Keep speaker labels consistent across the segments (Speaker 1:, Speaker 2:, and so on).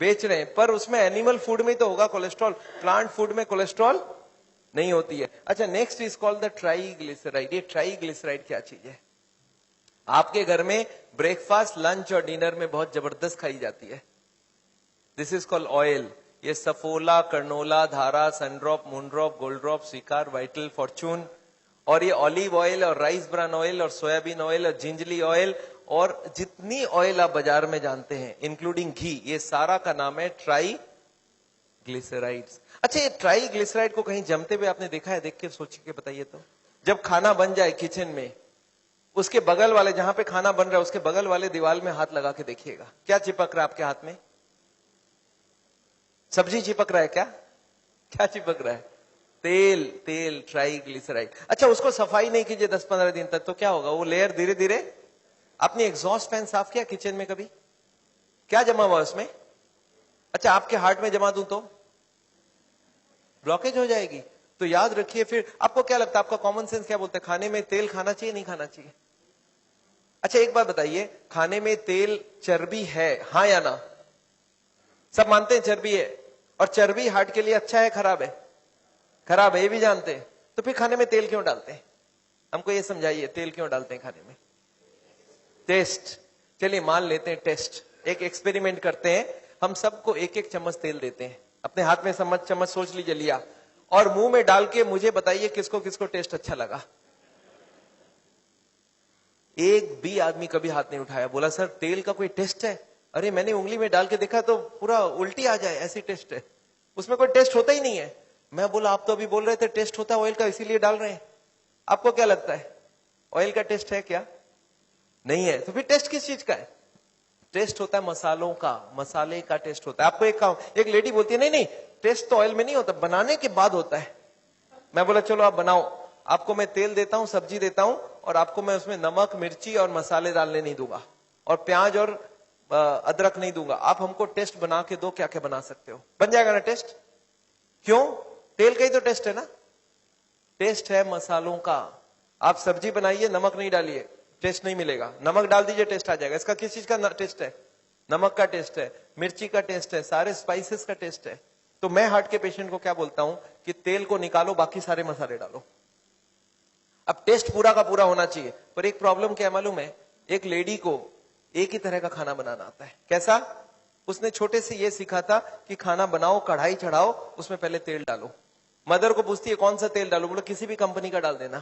Speaker 1: बेच रहे हैं, पर उसमें एनिमल फूड में तो होगा कोलेस्ट्रॉल, प्लांट फूड में कोलेस्ट्रॉल नहीं होती है। अच्छा, next is called the triglyceride. ये ट्राइग्लिसराइड क्या चीज है? आपके घर में ब्रेकफास्ट, लंच और डिनर में बहुत जबरदस्त खाई जाती है। This is called oil. ये सफोला, कर्नोला, धारा, सनड्रॉप, मूनड्रॉप, गोल्ड ड्रॉप, स्वीकार, वाइटल, फॉर्चून, और ये ऑलिव ऑयल और राइस ब्रान ऑयल और सोयाबीन ऑयल और जिंजली ऑयल और जितनी ऑयल आप बाजार में जानते हैं इंक्लूडिंग घी, ये सारा का नाम है ट्राइग्लिसराइड्स। अच्छा, ये ट्राइग्लिसराइड को कहीं जमते हुए आपने देखा है? देख के सोच के बताइए तो। जब खाना बन जाए किचन में, उसके बगल वाले, जहां पे खाना बन रहा है उसके बगल वाले दीवार में हाथ लगा के देखिएगा, क्या चिपक रहा है आपके हाथ में? सब्जी चिपक रहा है क्या? क्या चिपक रहा है? तेल। तेल, ट्राइग्लिसराइड। अच्छा, उसको सफाई नहीं कीजिए 10-15 दिन तक तो क्या होगा? वो लेयर धीरे धीरे। आपने एग्जॉस्ट फैन साफ किया किचन में कभी? क्या जमा हुआ उसमें? अच्छा, आपके हार्ट में जमा दूं तो ब्लॉकेज हो जाएगी। तो याद रखिए। फिर आपको क्या लगता है, आपका कॉमन सेंस क्या बोलता है, खाने में तेल खाना चाहिए नहीं खाना चाहिए? अच्छा, एक बात बताइए, खाने में तेल चर्बी है, हाँ या ना? सब मानते हैं चर्बी है, और चर्बी हार्ट के लिए अच्छा है खराब है? खराब है, ये भी जानते हैं। तो फिर खाने में तेल क्यों डालते हैं? हमको ये समझाइए, तेल क्यों डालते हैं खाने में? टेस्ट। चलिए मान लेते हैं टेस्ट, एक एक्सपेरिमेंट करते हैं। हम सबको एक एक चम्मच तेल देते हैं, अपने हाथ में चम्मच सोच लीजिए लिया, और मुंह में डाल के मुझे बताइए किसको किसको टेस्ट अच्छा लगा। एक भी आदमी कभी हाथ नहीं उठाया, बोला सर तेल का कोई टेस्ट है? अरे मैंने उंगली में डाल के देखा तो पूरा उल्टी आ जाए, ऐसी टेस्ट है। उसमें कोई टेस्ट होता ही नहीं है। मैं बोला आप तो अभी बोल रहे थे टेस्ट होता है ऑयल का, इसीलिए डाल रहे हैं। आपको क्या लगता है, ऑयल का टेस्ट है क्या? नहीं है। तो फिर टेस्ट किस चीज का है? टेस्ट होता है मसालों का, मसाले का टेस्ट होता है। आपको एक लेडी बोलती है नहीं नहीं टेस्ट तो ऑयल में नहीं होता, बनाने के बाद होता है। मैं बोला चलो आप बनाओ, आपको मैं तेल देता हूं, सब्जी देता हूं, और आपको मैं उसमें नमक, मिर्ची और मसाले डालने नहीं दूंगा, और प्याज और अदरक नहीं दूंगा। आप हमको टेस्ट बना के दो, क्या क्या बना सकते हो? बन जाएगा ना टेस्ट? क्यों? तेल का ही तो टेस्ट है ना। टेस्ट है मसालों का। आप सब्जी बनाइए, नमक नहीं डालिए, टेस्ट नहीं मिलेगा। नमक डाल दीजिए, टेस्ट आ जाएगा। इसका किस चीज का टेस्ट है? नमक का टेस्ट है, मिर्ची का टेस्ट है, सारे स्पाइसेस का टेस्ट है। तो मैं हार्ट के पेशेंट को क्या बोलता हूं कि तेल को निकालो, बाकी सारे मसाले डालो। अब टेस्ट पूरा का पूरा होना चाहिए। पर एक प्रॉब्लम क्या मालूम है, एक लेडी को एक ही तरह का खाना बनाना आता है। कैसा? उसने छोटे से ये सीखा था कि खाना बनाओ, कढ़ाई चढ़ाओ, उसमें पहले तेल डालो। मदर को पूछती है कौन सा तेल डालो? बोलो किसी भी कंपनी का डाल देना।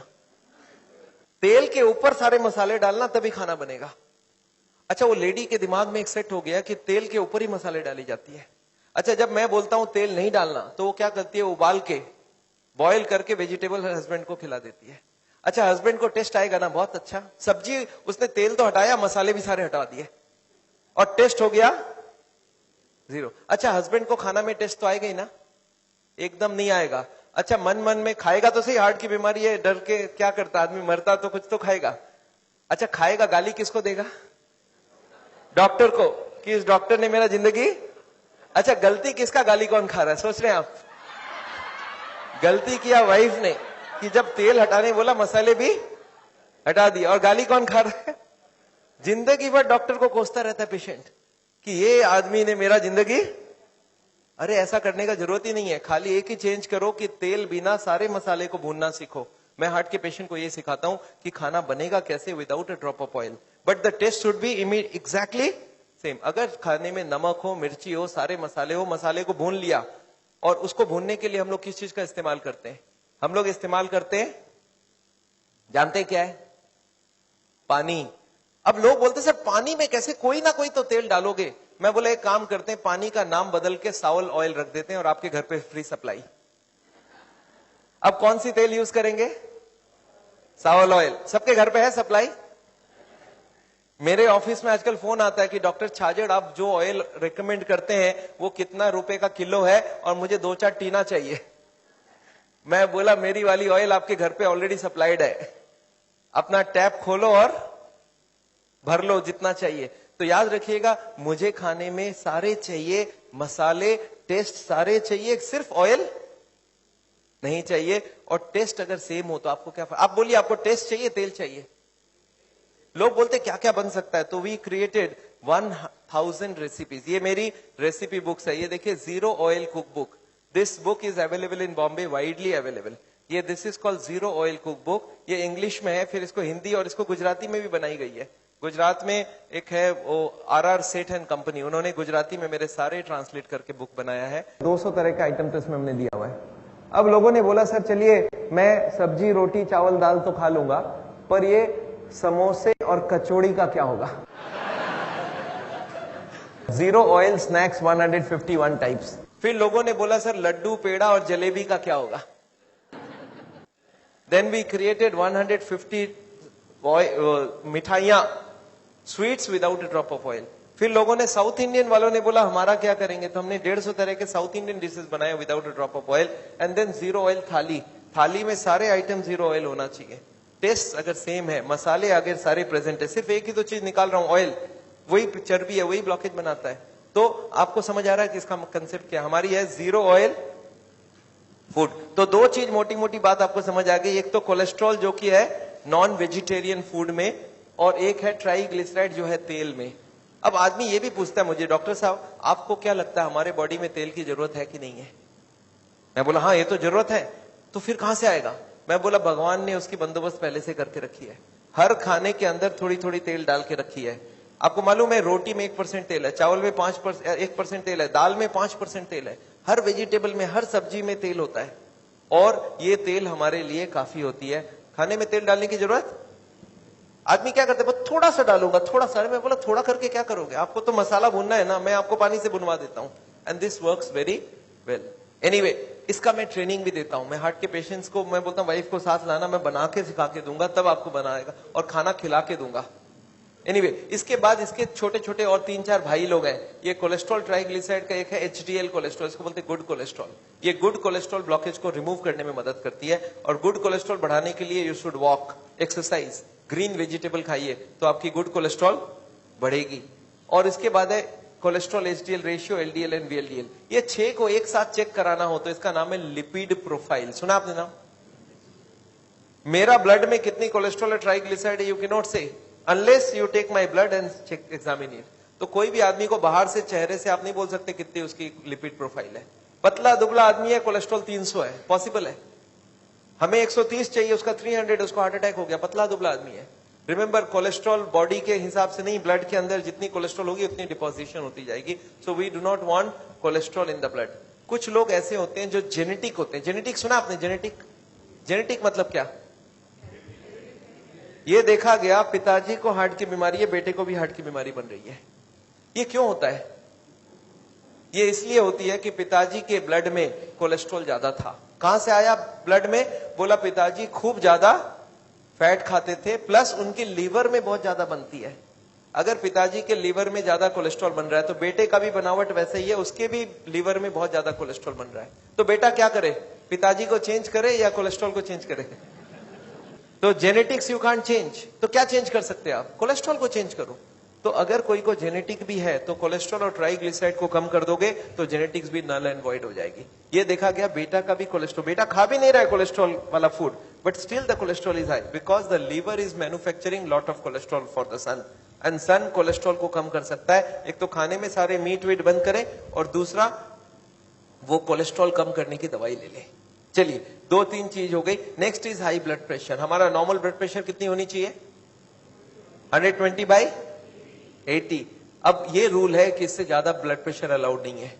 Speaker 1: तेल के ऊपर सारे मसाले डालना, तभी खाना बनेगा। अच्छा, वो लेडी के दिमाग में एक सेट हो गया कि तेल के ऊपर ही मसाले डाली जाती है। अच्छा, जब मैं बोलता हूं तेल नहीं डालना, तो वो क्या करती है, उबाल के बॉयल करके वेजिटेबल हस्बैंड को खिला देती है। अच्छा, हस्बैंड को टेस्ट आएगा ना, बहुत अच्छा। सब्जी उसने तेल तो हटाया, मसाले भी सारे हटा दिए, और टेस्ट हो गया जीरो। अच्छा, हस्बैंड को खाना में टेस्ट तो आएगा ही ना? एकदम नहीं आएगा। अच्छा, मन मन में खाएगा तो सही, हार्ट की बीमारी है, डर के क्या करता आदमी, मरता तो कुछ तो खाएगा। अच्छा, खाएगा, गाली किसको देगा? डॉक्टर को, कि इस डॉक्टर ने मेरा जिंदगी। अच्छा, गलती किसका, गाली कौन खा रहा है? सोच रहे हैं आप? गलती किया वाइफ ने, कि जब तेल हटाने बोला मसाले भी हटा दिया, और गाली कौन खा रहा है? जिंदगी भर डॉक्टर को कोसता रहता है पेशेंट कि ये आदमी ने मेरा जिंदगी। अरे ऐसा करने का जरूरत ही नहीं है, खाली एक ही चेंज करो कि तेल बिना सारे मसाले को भूनना सीखो। मैं हार्ट के पेशेंट को ये सिखाता हूं कि खाना बनेगा कैसे, without a drop of oil, but the taste should be exactly same. अगर खाने में नमक हो, मिर्ची हो, सारे मसाले हो, मसाले को भून लिया, और उसको भूनने के लिए हम लोग किस चीज का इस्तेमाल करते हैं? हम लोग इस्तेमाल करते हैं, जानते हैं क्या है? पानी। अब लोग बोलते सर पानी में कैसे, कोई ना कोई तो तेल डालोगे। मैं बोला एक काम करते हैं, पानी का नाम बदल के सावल ऑयल रख देते हैं, और आपके घर पे फ्री सप्लाई। अब कौन सी तेल यूज करेंगे? सावल ऑयल। सबके घर पे है सप्लाई? मेरे ऑफिस में आजकल फोन आता है कि डॉक्टर छाजेड़ आप जो ऑयल रिकमेंड करते हैं वो कितना रुपए का किलो है, और मुझे 2-4 टीना चाहिए। मैं बोला मेरी वाली ऑयल आपके घर पे ऑलरेडी सप्लाइड है, अपना टैप खोलो और भर लो जितना चाहिए। तो याद रखिएगा, मुझे खाने में सारे चाहिए, मसाले, टेस्ट सारे चाहिए, सिर्फ ऑयल नहीं चाहिए। और टेस्ट अगर सेम हो तो आपको क्या, आप बोलिए आपको टेस्ट चाहिए तेल चाहिए? लोग बोलते क्या क्या बन सकता है, तो वी क्रिएटेड 1000 रेसिपीज। ये मेरी रेसिपी बुक्स है, ये देखिए zero oil cook book. This book is available in Bombay, widely available. ये this is called zero oil cook book. ये इंग्लिश में है, फिर इसको हिंदी और इसको गुजराती में भी बनाई गई है। गुजरात में एक है वो RR सेठ एंड कंपनी, उन्होंने गुजराती में मेरे सारे ट्रांसलेट करके बुक बनाया है। 200 तरह का आइटम तो इसमें हमने दिया हुआ है। अब लोगों ने बोला सर चलिए मैं सब्जी रोटी चावल दाल तो खा लूंगा, पर ये समोसे और कचौड़ी का क्या होगा? Zero oil snacks 151 types. फिर लोगों ने बोला सर लड्डू पेड़ा और जलेबी का क्या होगा? देन वी क्रिएटेड 150 मिठाइयां, sweets without a drop of oil. फिर लोगों ने, साउथ इंडियन वालों ने बोला हमारा क्या करेंगे, तो हमने 150 तरह के साउथ इंडियन डिशेस बनाए without a drop of oil. And than zero oil थाली, थाली में सारे आइटम जीरो ऑयल होना चाहिए। टेस्ट अगर सेम है, मसाले अगर सारे प्रेजेंट है, सिर्फ एक ही तो चीज निकाल रहा हूं ऑयल, वही चर्बी है, वही ब्लॉकेज बनाता है। तो आपको समझ आ रहा है कि इसका कंसेप्ट क्या हमारी है, जीरो ऑयल फूड। तो दो चीज मोटी मोटी बात आपको समझ आ गई, एक तो कोलेस्ट्रॉल जो कि है नॉन वेजिटेरियन फूड में, और एक है ट्राइग्लिसराइड जो है तेल में। अब आदमी ये भी पूछता है मुझे, डॉक्टर साहब आपको क्या लगता है हमारे बॉडी में तेल की जरूरत है कि नहीं है? मैं बोला हाँ ये तो जरूरत है। तो फिर कहां से आएगा? मैं बोला भगवान ने उसकी बंदोबस्त पहले से करके रखी है। हर खाने के अंदर थोड़ी थोड़ी तेल डाल के रखी है। आपको मालूम है रोटी में 1% तेल है, चावल में 1% तेल है, दाल में 5% तेल है, हर वेजिटेबल में हर सब्जी में तेल होता है, और ये तेल हमारे लिए काफी होती है। खाने में तेल डालने की जरूरत, आदमी क्या करते हैं, थोड़ा सा डालूंगा, थोड़ा सा। मैं बोला थोड़ा करके क्या करोगे, आपको तो मसाला भूनना है ना, मैं आपको पानी से भुनवा देता हूं, and this works very well. Anyway, इसका मैं ट्रेनिंग भी देता हूं। मैं हार्ट के पेशेंट्स को मैं बोलता हूं वाइफ को साथ लाना, मैं बना के सिखा के दूंगा, तब आपको बनाएगा, और खाना खिला के दूंगा। एनीवे, इसके बाद इसके छोटे छोटे और 3-4 भाई लोग हैं। ये कोलेस्ट्रॉल ट्राइग्लिसराइड का एक है HDL कोलेस्ट्रॉल, इसको बोलते हैं गुड कोलेस्ट्रॉल। ये गुड कोलेस्ट्रॉल ब्लॉकेज को रिमूव करने में मदद करती है, और गुड कोलेस्ट्रॉल बढ़ाने के लिए you should walk, exercise, green vegetable खाइए, तो आपकी गुड कोलेस्ट्रॉल बढ़ेगी। और इसके बाद है cholesterol HDL ratio, LDL and VLDL। ये 6 को एक साथ चेक कराना हो तो इसका नाम है लिपिड प्रोफाइल। सुना आपने नाम? मेरा ब्लड में कितनी कोलेस्ट्रॉल है ट्राइग्लिसराइड है, you can not say unless you take my blood and check examine it. तो कोई भी आदमी को बाहर से चेहरे से आप नहीं बोल सकते कितनी उसकी लिपिड प्रोफाइल है। पतला दुबला आदमी है, कोलेस्ट्रॉल 300 है, पॉसिबल है। हमें 130 चाहिए, उसका 300, उसको हार्ट अटैक हो गया, पतला दुबला आदमी है। रिमेंबर, कोलेस्ट्रॉल बॉडी के हिसाब से नहीं, ब्लड के अंदर जितनी कोलेस्ट्रॉल होगी उतनी डिपोजिशन होती जाएगी। So we do not want cholesterol in the blood. कुछ लोग ऐसे होते हैं जो जेनेटिक होते हैं। जेनेटिक सुना आपने? जेनेटिक, जेनेटिक मतलब क्या? ये देखा गया पिताजी को हार्ट की बीमारी है, बेटे को भी हार्ट की बीमारी बन रही है। ये क्यों होता है? ये इसलिए होती है कि पिताजी के ब्लड में कोलेस्ट्रॉल ज्यादा था। कहां से आया ब्लड में? बोला पिताजी खूब ज्यादा फैट खाते थे, प्लस उनके लीवर में बहुत ज्यादा बनती है। अगर पिताजी के लीवर में ज्यादा कोलेस्ट्रॉल बन रहा है तो बेटे का भी बनावट वैसे ही है, उसके भी लीवर में बहुत ज्यादा कोलेस्ट्रॉल बन रहा है। तो बेटा क्या करे, पिताजी को चेंज करे या कोलेस्ट्रॉल को चेंज करे? तो जेनेटिक्स यू कांट चेंज, तो क्या चेंज कर सकते हैं आप? कोलेस्ट्रॉल को चेंज करो। तो अगर कोई को जेनेटिक भी है तो कोलेस्ट्रॉल और ट्राइग्लिसराइड को कम कर दोगे तो जेनेटिक्स भी नल एंड वॉइड हो जाएगी। ये देखा गया बेटा का भी कोलेस्ट्रॉल, बेटा खा भी नहीं रहा है कोलेस्ट्रॉल वाला food, but still the cholesterol is high because the liver is manufacturing lot of cholesterol for the sun, and sun cholesterol को कम कर सकता है। एक तो खाने में सारे मीट वीट बंद करें, और दूसरा वो कोलेस्ट्रॉल कम करने की दवाई ले ले। चलिए 2-3 चीज हो गई। Next is high blood pressure. हमारा नॉर्मल ब्लड प्रेशर कितनी होनी चाहिए? 120/80। अब ये रूल है कि इससे ज्यादा ब्लड प्रेशर अलाउड नहीं है।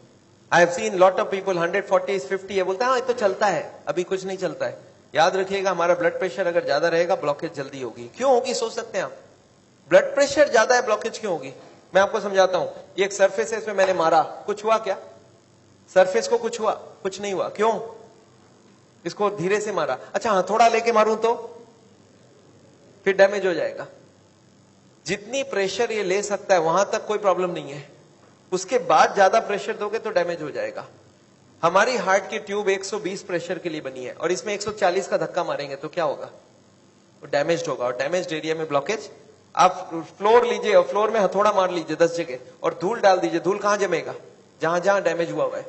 Speaker 1: I have seen lot of people 140/50 है, बोलते हैं हाँ ये तो चलता है, अभी कुछ नहीं चलता है। याद रखिएगा हमारा ब्लड प्रेशर अगर ज्यादा रहेगा ब्लॉकेज जल्दी होगी। क्यों होगी सोच सकते हैं आप? ब्लड प्रेशर ज्यादा है, ब्लॉकेज क्यों होगी? मैं आपको समझाता हूं। ये एक सरफेस है, इसमें मैंने मारा, कुछ हुआ क्या? सरफेस को कुछ हुआ? कुछ नहीं हुआ। क्यों? इसको धीरे से मारा। अच्छा हथौड़ा लेके मारूं तो फिर डैमेज हो जाएगा। जितनी प्रेशर ये ले सकता है वहां तक कोई प्रॉब्लम नहीं है, उसके बाद ज्यादा प्रेशर दोगे तो डैमेज हो जाएगा। हमारी हार्ट की ट्यूब 120 प्रेशर के लिए बनी है, और इसमें 140 का धक्का मारेंगे तो क्या होगा? तो डैमेज होगा, और डैमेज एरिया में ब्लॉकेज। आप फ्लोर लीजिए और फ्लोर में हथौड़ा मार लीजिए 10 जगह, और धूल डाल दीजिए, धूल कहां जमेगा? जहां जहां डैमेज हुआ है।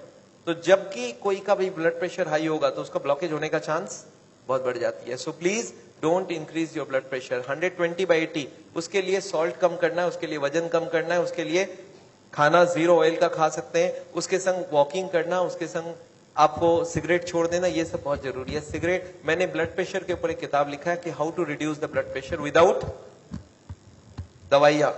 Speaker 1: तो जबकि कोई का भी ब्लड प्रेशर हाई होगा तो उसका ब्लॉकेज होने का चांस बहुत बढ़ जाती है। So please don't increase your blood pressure. 120/80, उसके लिए सॉल्ट कम करना है, उसके लिए वजन कम करना है, उसके लिए खाना 0 ऑयल का खा सकते हैं, उसके संग वॉकिंग करना, उसके संग आपको सिगरेट छोड़ देना, ये सब बहुत जरूरी है। सिगरेट, मैंने ब्लड प्रेशर के ऊपर एक किताब लिखा है कि how to reduce the blood pressure without दवाइयां।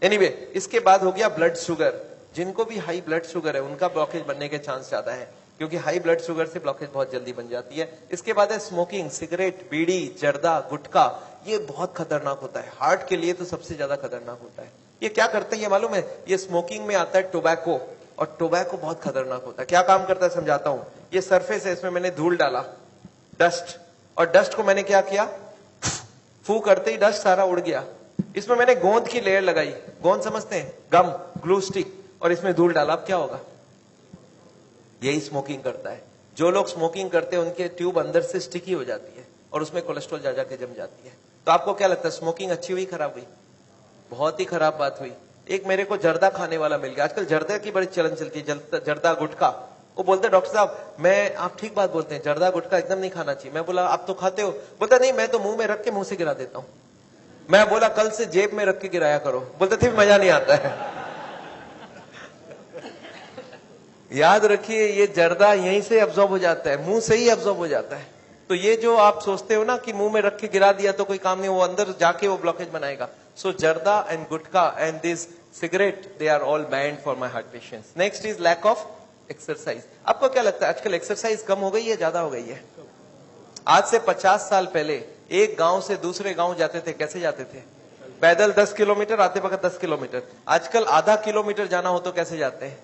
Speaker 1: एनीवे, इसके बाद हो गया ब्लड शुगर। जिनको भी हाई ब्लड शुगर है उनका ब्लॉकेज बनने के चांस ज्यादा है, क्योंकि हाई ब्लड शुगर से ब्लॉकेज बहुत जल्दी बन जाती है। इसके बाद है स्मोकिंग, सिगरेट, बीड़ी, जर्दा, गुटखा, ये बहुत खतरनाक होता है, हार्ट के लिए तो सबसे ज्यादा खतरनाक होता है। ये क्या करते हैं ये मालूम है? ये स्मोकिंग में आता है टोबैको, और टोबैको बहुत खतरनाक होता है। क्या काम करता है समझाता हूं। ये सरफेस है, इसमें मैंने धूल डाला, डस्ट, और डस्ट को मैंने क्या किया, फू करते ही डस्ट सारा उड़ गया। इसमें मैंने गोंद की लेयर लगाई, गोंद समझते हैं, गम, ग्लू स्टिक, और इसमें धूल डाला। अब क्या होगा? यही स्मोकिंग करता है। जो लोग स्मोकिंग करते हैं उनके ट्यूब अंदर से स्टिकी हो जाती है और उसमें कोलेस्ट्रॉल जा जाके जम जाती है। तो आपको क्या लगता है, स्मोकिंग अच्छी हुई खराब हुई? बहुत ही खराब बात हुई। एक मेरे को जर्दा खाने वाला मिल गया, आजकल जर्दा की बड़ी चलन चलती है, जर्दा गुटखा। वो बोलते डॉक्टर साहब, मैं, आप ठीक बात बोलते हैं, जर्दा गुटखा एकदम नहीं खाना चाहिए। मैं बोला आप तो खाते हो? बोलता नहीं, मैं तो मुंह में रख के मुंह से गिरा देता हूं। मैं बोला कल से जेब में रख के गिराया करो। बोलते थे मजा नहीं आता है। याद रखिए, ये जर्दा यहीं से अब्सॉर्ब हो जाता है, मुंह से ही अब्सॉर्ब हो जाता है। तो ये जो आप सोचते हो ना कि मुंह में रख के गिरा दिया तो कोई काम नहीं, वो अंदर जाके वो ब्लॉकेज बनाएगा। So zarda and gutkha and this cigarette, they are all banned for my heart patients. Next is lack of exercise. आपको क्या लगता है आजकल एक्सरसाइज कम हो गई है ज्यादा हो गई है? आज से 50 साल पहले एक गांव से दूसरे गांव जाते थे, कैसे जाते थे? पैदल 10 किलोमीटर, आते वक्त 10 किलोमीटर। आजकल आधा किलोमीटर जाना हो तो कैसे जाते हैं?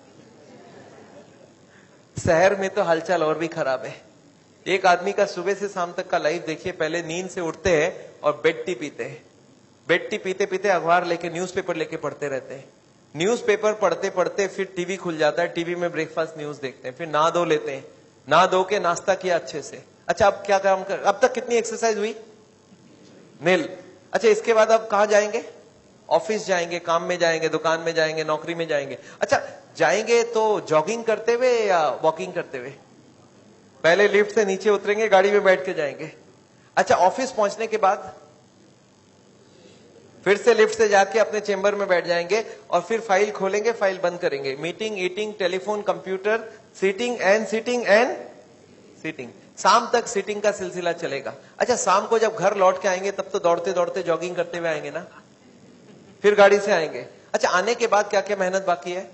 Speaker 1: शहर में तो हालचाल और भी खराब है। एक आदमी का सुबह से शाम तक का लाइफ देखिए, पहले नींद से उठते हैं और बेड टी पीते हैं, बेड टी पीते पीते अखबार लेके, न्यूज़पेपर लेके पढ़ते रहते हैं, न्यूज़पेपर पढ़ते पढ़ते फिर टीवी खुल जाता है, टीवी में ब्रेकफास्ट न्यूज देखते हैं, फिर नहा धो लेते हैं, नहा धो के नाश्ता किया अच्छे से। अच्छा, अब क्या काम कर, अब तक कितनी एक्सरसाइज हुई? नील। अच्छा, इसके बाद अब कहां जाएंगे? ऑफिस जाएंगे, काम में जाएंगे, दुकान में जाएंगे, नौकरी में जाएंगे। अच्छा, जाएंगे तो जॉगिंग करते हुए या वॉकिंग करते हुए? पहले लिफ्ट से नीचे उतरेंगे, गाड़ी में बैठ के जाएंगे। अच्छा, ऑफिस पहुंचने के बाद फिर से लिफ्ट से जाके अपने चेंबर में बैठ जाएंगे और फिर फाइल खोलेंगे, फाइल बंद करेंगे, meeting, eating, telephone, computer, sitting and sitting and sitting. शाम तक सीटिंग का सिलसिला चलेगा। अच्छा, शाम को जब घर लौट के आएंगे तब तो दौड़ते दौड़ते जॉगिंग करते हुए आएंगे ना, फिर गाड़ी से आएंगे। अच्छा, आने के बाद क्या क्या मेहनत बाकी है?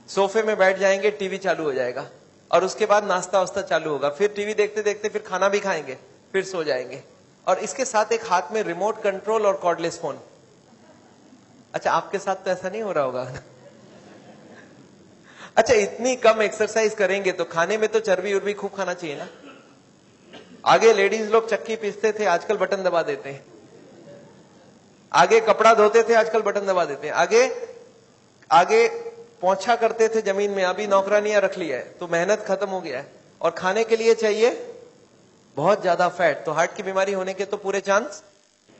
Speaker 1: सोफे में बैठ जाएंगे, टीवी चालू हो जाएगा, और उसके बाद नाश्ता वास्ता चालू होगा, फिर टीवी देखते देखते फिर खाना भी खाएंगे, फिर सो जाएंगे, और इसके साथ एक हाथ में रिमोट कंट्रोल और कॉर्डलेस फोन। अच्छा, आपके साथ तो ऐसा नहीं हो रहा होगा। अच्छा, इतनी कम एक्सरसाइज करेंगे तो खाने में तो चर्बी उर्बी खूब खाना चाहिए ना। आगे लेडीज लोग चक्की पीसते थे, आजकल बटन दबा देते हैं। आगे कपड़ा धोते थे, आजकल बटन दबा देते हैं। आगे आगे पोंछा करते थे जमीन में, अभी नौकरानियां रख लिया है, तो मेहनत खत्म हो गया है। और खाने के लिए चाहिए बहुत ज्यादा फैट, तो हार्ट की बीमारी होने के तो पूरे चांस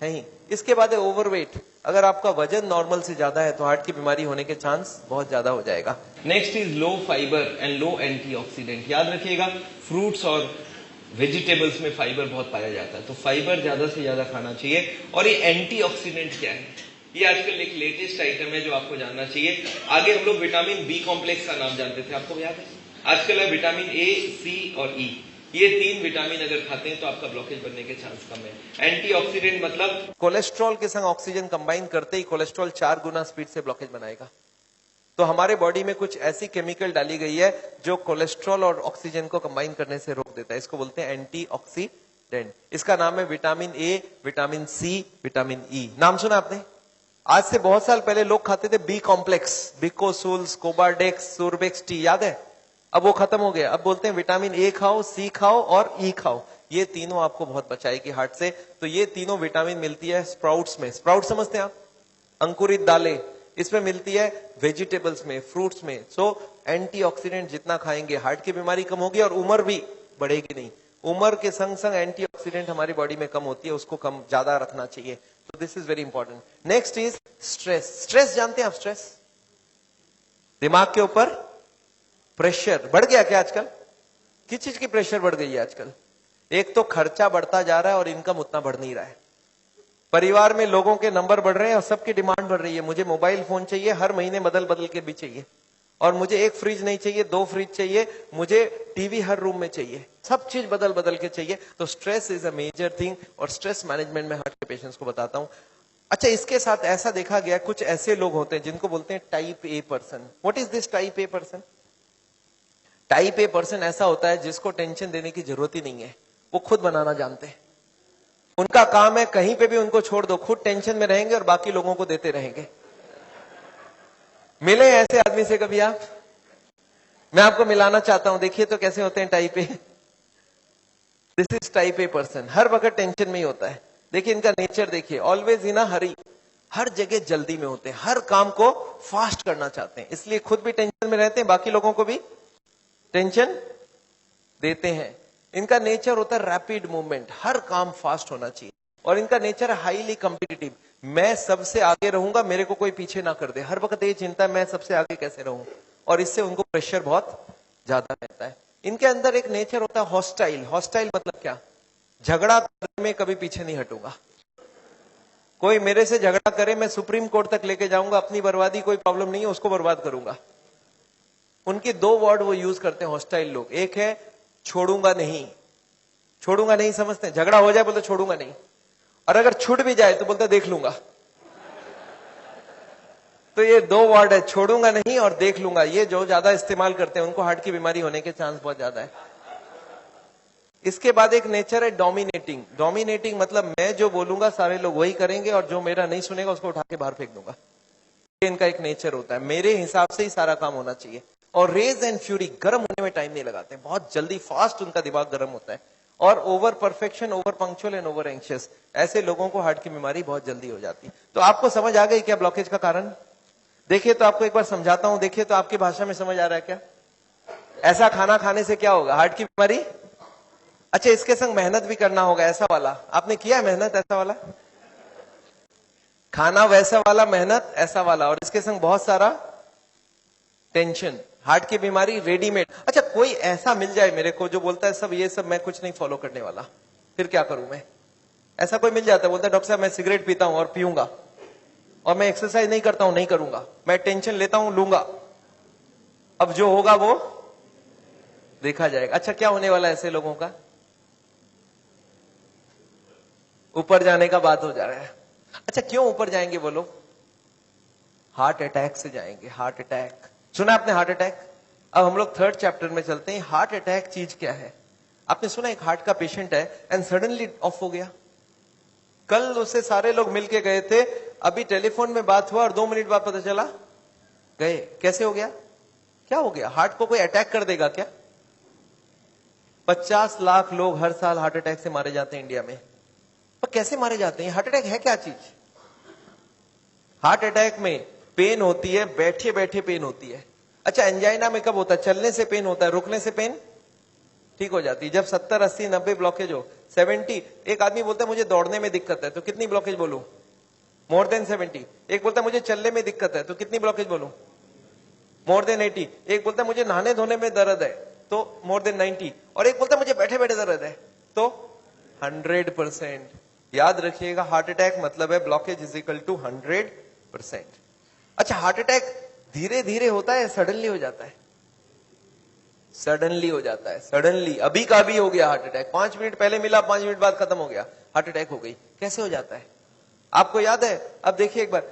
Speaker 1: है ही। इसके बाद है ओवरवेट। अगर आपका वजन नॉर्मल से ज्यादा है तो हार्ट की बीमारी होने के चांस बहुत ज्यादा हो जाएगा। Next is low fibre and low antioxidant. याद रखिएगा, फ्रूट्स और वेजिटेबल्स में फाइबर बहुत पाया जाता है, तो फाइबर ज्यादा से ज्यादा खाना चाहिए। और ये एंटीऑक्सीडेंट क्या है, ये आजकल एक लेटेस्ट आइटम है जो आपको जानना चाहिए। आगे हम लोग विटामिन बी कॉम्प्लेक्स का नाम जानते थे, आपको याद है? आजकल है विटामिन ए, सी और ई, ये 3 विटामिन अगर खाते हैं तो आपका ब्लॉकेज बनने के चांस कम है। एंटीऑक्सीडेंट मतलब कोलेस्ट्रॉल के संग ऑक्सीजन कंबाइन करते ही कोलेस्ट्रॉल 4 गुना स्पीड से ब्लॉकेज बनाएगा। तो हमारे बॉडी में कुछ ऐसी केमिकल डाली गई है जो कोलेस्ट्रॉल और ऑक्सीजन को कंबाइन करने से रोक देता है, इसको बोलते हैं एंटीऑक्सीडेंट। इसका नाम है vitamin A, vitamin C, vitamin E. नाम सुना आपने? आज से बहुत साल पहले लोग खाते थे बी कॉम्प्लेक्स, बिकोसूल्स, कोबाडेक्स, सुरबेक्स टी, याद है? अब वो खत्म हो गया, अब बोलते हैं विटामिन ए खाओ, सी खाओ और ई खाओ। ये तीनों आपको बहुत बचाएगी हार्ट से। तो ये तीनों विटामिन मिलती है स्प्राउट्स में। स्प्राउट समझते हैं आप? अंकुरित दालें, इसमें मिलती है वेजिटेबल्स में, फ्रूट्स में। सो एंटीऑक्सीडेंट जितना खाएंगे हार्ट की बीमारी कम होगी और उम्र भी बढ़ेगी नहीं। उम्र के संग संग एंटीऑक्सीडेंट हमारी बॉडी में कम होती है, उसको कम ज्यादा रखना चाहिए। तो this is very important. Next is stress. Stress जानते हैं आप? स्ट्रेस, दिमाग के ऊपर प्रेशर बढ़ गया क्या आजकल? किस चीज की प्रेशर बढ़ गई है आजकल? एक तो खर्चा बढ़ता जा रहा है और इनकम उतना बढ़ नहीं रहा है। परिवार में लोगों के नंबर बढ़ रहे हैं और सबकी डिमांड बढ़ रही है। मुझे मोबाइल फोन चाहिए, हर महीने बदल बदल के भी चाहिए, और मुझे एक फ्रिज नहीं चाहिए, 2 फ्रिज चाहिए, मुझे टीवी हर रूम में चाहिए, सब चीज बदल बदल के चाहिए। तो stress is a major thing, और स्ट्रेस मैनेजमेंट में हार्ट के पेशेंट्स को बताता हूं। अच्छा, इसके साथ ऐसा देखा गया कुछ ऐसे लोग होते हैं जिनको बोलते हैं type A person. What is this type A person? Type A person ऐसा होता है जिसको टेंशन देने की जरूरत ही नहीं है, वो खुद बनाना जानते हैं। उनका काम है कहीं पे भी उनको छोड़ दो, खुद टेंशन में रहेंगे और बाकी लोगों को देते रहेंगे। मिले ऐसे आदमी से कभी आप? मैं आपको मिलाना चाहता हूं, देखिए तो कैसे होते हैं type A. This is type A person, हर वक्त टेंशन में ही होता है। देखिए इनका नेचर देखिए, ऑलवेज इन अ हरी, हर जगह जल्दी में होते हैं, हर काम को फास्ट करना चाहते हैं, इसलिए खुद भी टेंशन में रहते हैं, बाकी लोगों को भी टेंशन देते हैं। इनका नेचर होता है रैपिड मूवमेंट, हर काम फास्ट होना चाहिए, और इनका नेचर है हाईली कॉम्पिटिटिव। मैं सबसे आगे रहूंगा, मेरे को कोई पीछे ना कर दे, हर वक्त ये चिंता है मैं सबसे आगे कैसे रहूं, और इससे उनको प्रेशर बहुत ज्यादा रहता है। इनके अंदर एक नेचर होता है हॉस्टाइल। हॉस्टाइल मतलब क्या? झगड़ा करने में कभी पीछे नहीं हटूंगा। कोई मेरे से झगड़ा करे, मैं सुप्रीम कोर्ट तक लेके जाऊंगा, अपनी बर्बादी कोई प्रॉब्लम नहीं है, उसको बर्बाद करूंगा। उनके 2 वर्ड वो यूज करते हैं हॉस्टाइल लोग, एक है छोड़ूंगा नहीं। छोड़ूंगा नहीं समझते हैं? झगड़ा हो जाए बोलते छोड़ूंगा नहीं, और अगर छूट भी जाए तो बोलते देख लूंगा। तो ये 2 वर्ड है, छोड़ूंगा नहीं और देख लूंगा। ये जो ज्यादा इस्तेमाल करते हैं उनको हार्ट की बीमारी होने के चांस बहुत ज्यादा है। इसके बाद एक नेचर है डोमिनेटिंग। डोमिनेटिंग मतलब मैं जो बोलूंगा सारे लोग वही करेंगे, और जो मेरा नहीं सुनेगा उसको उठा के बाहर फेंक दूंगा। इनका एक नेचर होता है, मेरे हिसाब से ही सारा काम होना चाहिए। और रेज एंड फ्यूरी, गर्म होने में टाइम नहीं लगाते, बहुत जल्दी फास्ट उनका दिमाग गर्म होता है। और over perfection, over punctual and over anxious, ऐसे लोगों को हार्ट की बीमारी बहुत जल्दी हो जाती है। तो आपको समझ आ गई क्या ब्लॉकेज का कारण? देखिए तो आपको एक बार समझाता हूं, देखिए तो आपकी भाषा में समझ आ रहा है क्या? ऐसा खाना खाने से क्या होगा? हार्ट की बीमारी। अच्छा, इसके संग मेहनत भी करना होगा, ऐसा वाला आपने किया है मेहनत? ऐसा वाला खाना, वैसा वाला मेहनत, ऐसा वाला, और इसके संग बहुत सारा टेंशन, हार्ट की बीमारी रेडीमेड। अच्छा, कोई ऐसा मिल जाए मेरे को जो बोलता है सब ये सब मैं कुछ नहीं फॉलो करने वाला, फिर क्या करूं मैं? ऐसा कोई मिल जाता है, बोलता है डॉक्टर साहब मैं सिगरेट पीता हूं और पीऊंगा, और मैं एक्सरसाइज नहीं करता हूं, नहीं करूंगा, मैं टेंशन लेता हूं, लूंगा, अब जो होगा वो देखा जाएगा। अच्छा, क्या होने वाला है ऐसे लोगों का? ऊपर जाने का बात हो जा रहा है। अच्छा, क्यों ऊपर जाएंगे वो लोग? हार्ट अटैक से जाएंगे। हार्ट अटैक सुना आपने? Heart attack. अब हम लोग 3rd चैप्टर में चलते हैं। हार्ट अटैक चीज क्या है? आपने सुना एक हार्ट का पेशेंट है एंड सडनली ऑफ हो गया। कल उससे सारे लोग मिलके गए थे, अभी टेलीफोन में बात हुआ और 2 मिनट बाद पता चला गए। कैसे हो गया? क्या हो गया? हार्ट को कोई अटैक कर देगा क्या? 50 लाख लोग हर साल हार्ट अटैक से मारे जाते हैं इंडिया में। पर कैसे मारे जाते हैं? हार्ट अटैक है क्या चीज? हार्ट अटैक में पेन होती है, बैठे बैठे पेन होती है। अच्छा, एंजाइना में कब होता है? चलने से पेन होता है, रुकने से पेन ठीक हो जाती है। जब 70, 80, 90 ब्लॉकेज हो, 70, एक आदमी बोलता है मुझे दौड़ने में दिक्कत है, तो कितनी ब्लॉकेज बोलूं? More than 70। एक बोलता है मुझे चलने में दिक्कत है, तो कितनी ब्लॉकेज बोलूं? More than 80। एक बोलता है मुझे नहाने धोने में दर्द है, तो मोर देन 90। और एक बोलता है मुझे बैठे बैठे दर्द है, तो 100%। याद रखिएगा, हार्ट अटैक मतलब है ब्लॉकेज इज इक्वल टू 100%। अच्छा, हार्ट अटैक धीरे धीरे होता है, सडनली हो जाता है? सडनली हो जाता है। सडनली अभी का भी हो गया हार्ट अटैक, 5 मिनट पहले मिला, 5 मिनट बाद खत्म हो गया, हार्ट अटैक हो गई। कैसे हो जाता है आपको याद है? अब देखिए एक बार।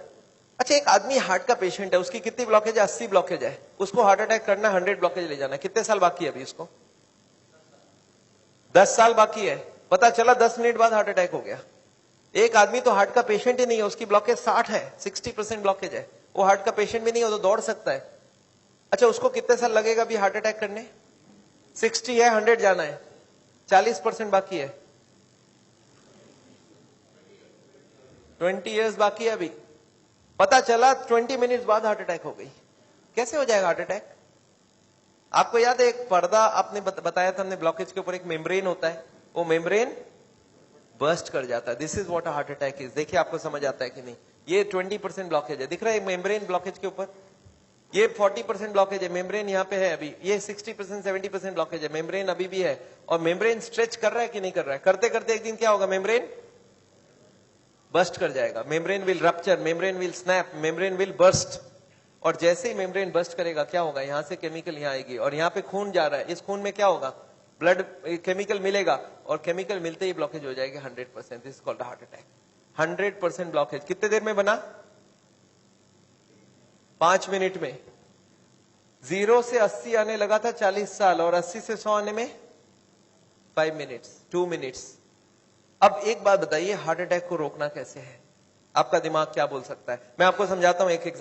Speaker 1: अच्छा, एक आदमी हार्ट का पेशेंट है, उसकी कितनी ब्लॉकेज है? 80 ब्लॉकेज है। उसको हार्ट अटैक करना, 100 ब्लॉकेज ले जाना, कितने साल बाकी है अभी उसको? 10 साल बाकी है। पता चला 10 मिनट बाद हार्ट अटैक हो गया। एक आदमी तो हार्ट का पेशेंट ही नहीं है, उसकी ब्लॉकेज 60 है, 60% ब्लॉकेज है, वो हार्ट का पेशेंट भी नहीं हो तो दौड़ सकता है। अच्छा, उसको कितने साल लगेगा अभी हार्ट अटैक करने? 60 है, 100 जाना है, 40% बाकी है, 20 इयर्स बाकी है अभी। पता चला 20 मिनट्स बाद हार्ट अटैक हो गई। कैसे हो जाएगा हार्ट अटैक? आपको याद है एक पर्दा आपने बताया था हमने, ब्लॉकेज के ऊपर एक मेम्ब्रेन होता है, वो मेम्ब्रेन बर्स्ट कर जाता है। This is what a heart attack is. देखिए आपको समझ आता है कि नहीं? ये 20% ब्लॉकेज है, दिख रहा है मेम्ब्रेन ब्लॉकेज के ऊपर। ये 40% ब्लॉकेज है, मेम्ब्रेन यहाँ पे है अभी, ये 60% 70% ब्लॉकेज है, मेम्ब्रेन अभी भी है। और मेम्ब्रेन स्ट्रेच कर रहा है कि नहीं कर रहा है? करते करते एक दिन क्या होगा, मेम्ब्रेन बर्स्ट कर जाएगा, membrane will rupture, membrane will snap, membrane will burst. और जैसे ही मेम्ब्रेन बर्स्ट करेगा क्या होगा, यहां से केमिकल यहां आएगी, और यहाँ पे खून जा रहा है, इस खून में क्या होगा, ब्लड केमिकल मिलेगा, और केमिकल मिलते ही ब्लॉकेज हो जाएगी 100%। This is called heart attack. 100% blockage कितने देर में बना? 5 मिनट में। 0 से 80 आने लगा था 40 साल, और 80 से 100 आने में 5 मिनट्स, 2 मिनट्स। अब एक बात बताइए, हार्ट अटैक को रोकना कैसे है? आपका दिमाग क्या बोल सकता है? मैं आपको समझाता हूं एक एग्जाम्पल।